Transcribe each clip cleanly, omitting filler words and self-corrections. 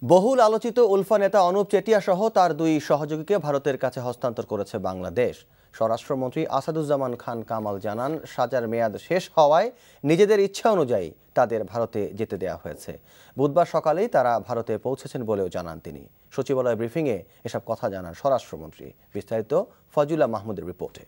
বহুল আলোচিত উলফা নেতা অনুপ চেটিয়া সহ তার দুই সহযোগীকে ভারতের কাছে হস্তান্তর করেছে বাংলাদেশ। স্বরাষ্ট্রমন্ত্রী আসাদুজ্জামান খান কামাল জানান, সাজার মেয়াদ শেষ হওয়ায় নিজেদের ইচ্ছা অনুযায়ী তাদের ভারতে যেতে দেওয়া হয়েছে। বুধবার সকালেই তারা ভারতে পৌঁছেছেন বলেও জানান তিনি। সচিবালয় ব্রিফিংয়ে এসব কথা জানান স্বরাষ্ট্রমন্ত্রী। বিস্তারিত ফজুল্লাহ মাহমুদের রিপোর্টে।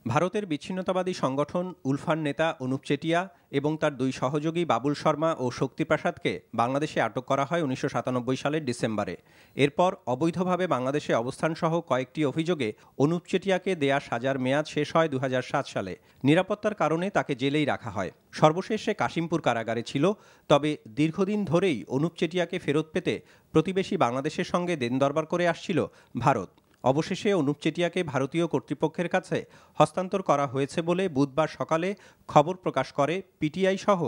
ভারতের বিচ্ছিন্নতাবাদী সংগঠন উলফার নেতা অনুপ চেটিয়া এবং তার দুই সহযোগী বাবুল শর্মা ও শক্তিপ্রসাদকে বাংলাদেশে আটক করা হয় 1997 সালের ডিসেম্বরে। এরপর অবৈধভাবে বাংলাদেশে অবস্থানসহ কয়েকটি অভিযোগে অনুপ চেটিয়াকে দেয়া সাজার মেয়াদ শেষ হয় 2007 সালে। নিরাপত্তার কারণে তাকে জেলেই রাখা হয়। সর্বশেষ সে কাশিমপুর কারাগারে ছিল। তবে দীর্ঘদিন ধরেই অনুপ চেটিয়াকে ফেরত পেতে প্রতিবেশী বাংলাদেশের সঙ্গে দেনদরবার করে আসছিল ভারত। অবশেষে অনুপ চেটিয়াকে ভারতীয় কর্তৃপক্ষের কাছে হস্তান্তর করা হয়েছে বলে বুধবার সকালে খবর প্রকাশ করে পিটিআই সহ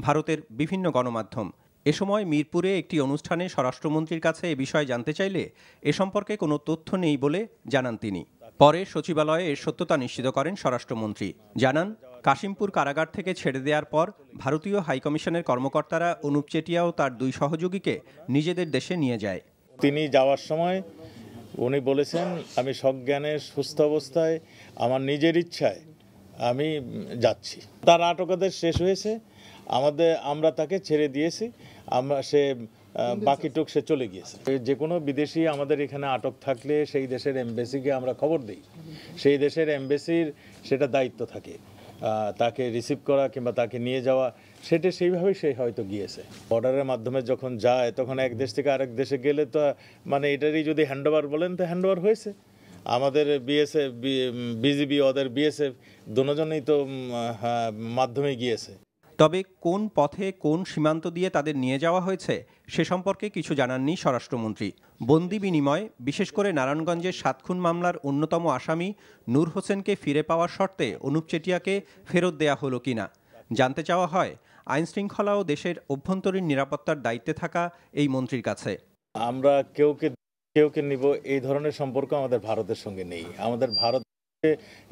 ভারতের বিভিন্ন গণমাধ্যম। এ সময় মিরপুরে একটি অনুষ্ঠানে স্বরাষ্ট্রমন্ত্রীর কাছে এ বিষয়ে জানতে চাইলে এ সম্পর্কে কোনো তথ্য নেই বলে জানান তিনি। পরে সচিবালয়ে এর সত্যতা নিশ্চিত করেন স্বরাষ্ট্রমন্ত্রী। জানান, কাশিমপুর কারাগার থেকে ছেড়ে দেওয়ার পর ভারতীয় হাইকমিশনের কর্মকর্তারা অনুপ চেটিয়া ও তার দুই সহযোগীকে নিজেদের দেশে নিয়ে যায়। তিনি যাওয়ার সময় উনি বলেছেন, আমি সজ্ঞানে সুস্থ অবস্থায় আমার নিজের ইচ্ছায় আমি যাচ্ছি। তার আটকাদেশ শেষ হয়েছে, আমরা তাকে ছেড়ে দিয়েছি। সে বাকিটুক সে চলে গিয়েছে। যে কোনো বিদেশি আমাদের এখানে আটক থাকলে সেই দেশের এমবেসিকে আমরা খবর দিই। সেই দেশের এমবেসির সেটা দায়িত্ব থাকে তাকে রিসিভ করা কিংবা তাকে নিয়ে যাওয়া, সেটা সেইভাবেই সে হয়তো গিয়েছে। বর্ডারের মাধ্যমে যখন যায় তখন এক দেশ থেকে আরেক দেশে গেলে তো মানে এটারই যদি হ্যান্ডওভার বলেন তো হ্যান্ডওভার হয়েছে। আমাদের বিএসএফ, বিজিবি, ওদের বিএসএফ দুজনেই তো মাধ্যমে গিয়েছে। তবে কোন পথে কোন সীমান্ত দিয়ে তাদের নিয়ে যাওয়া হয়েছে সে সম্পর্কে কিছু জানাননি স্বরাষ্ট্রমন্ত্রী। বন্দি বিনিময়, বিশেষ করে নারায়ণগঞ্জের 7 খুন মামলার অন্যতম আসামি নূর হোসেনকে ফিরে পাওয়ার শর্তে অনুপ চেটিয়াকে ফেরত দেয়া হলো কিনা জানতে চাওয়া হয় আইনশৃঙ্খলা ও দেশের অভ্যন্তরীণ নিরাপত্তার দায়িত্বে থাকা এই মন্ত্রীর কাছে। আমরা কেউকে নিব এই ধরনের সম্পর্ক আমাদের ভারতের সঙ্গে নেই। আমাদের ভারত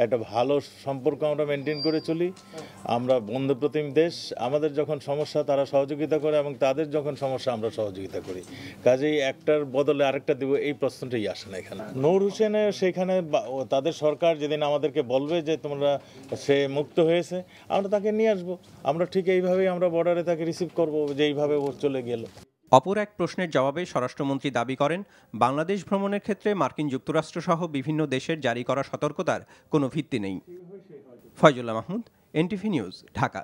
একটা ভালো সম্পর্ক আমরা মেনটেন করে চলি। আমরা বন্ধুপ্রতিম দেশ। আমাদের যখন সমস্যা তারা সহযোগিতা করে এবং তাদের যখন সমস্যা আমরা সহযোগিতা করি। কাজেই একটার বদলে আরেকটা দিব এই প্রশ্নটাই আসে না এখানে। নূর হোসেনের সেখানে তাদের সরকার যেদিন আমাদেরকে বলবে যে সে মুক্ত হয়েছে, আমরা তাকে নিয়ে আসবো। আমরা ঠিক এইভাবেই আমরা বর্ডারে তাকে রিসিভ করবো, যে এইভাবে ও চলে গেল। অপর এক প্রশ্নের জবাবে স্বরাষ্ট্রমন্ত্রী দাবি করেন, বাংলাদেশ ভ্রমণের ক্ষেত্রে মার্কিন যুক্তরাষ্ট্র সহ বিভিন্ন দেশের জারি করা সতর্কতার কোনো ভিত্তি নেই। Faizullah Mahmud, NTV news, Dhaka.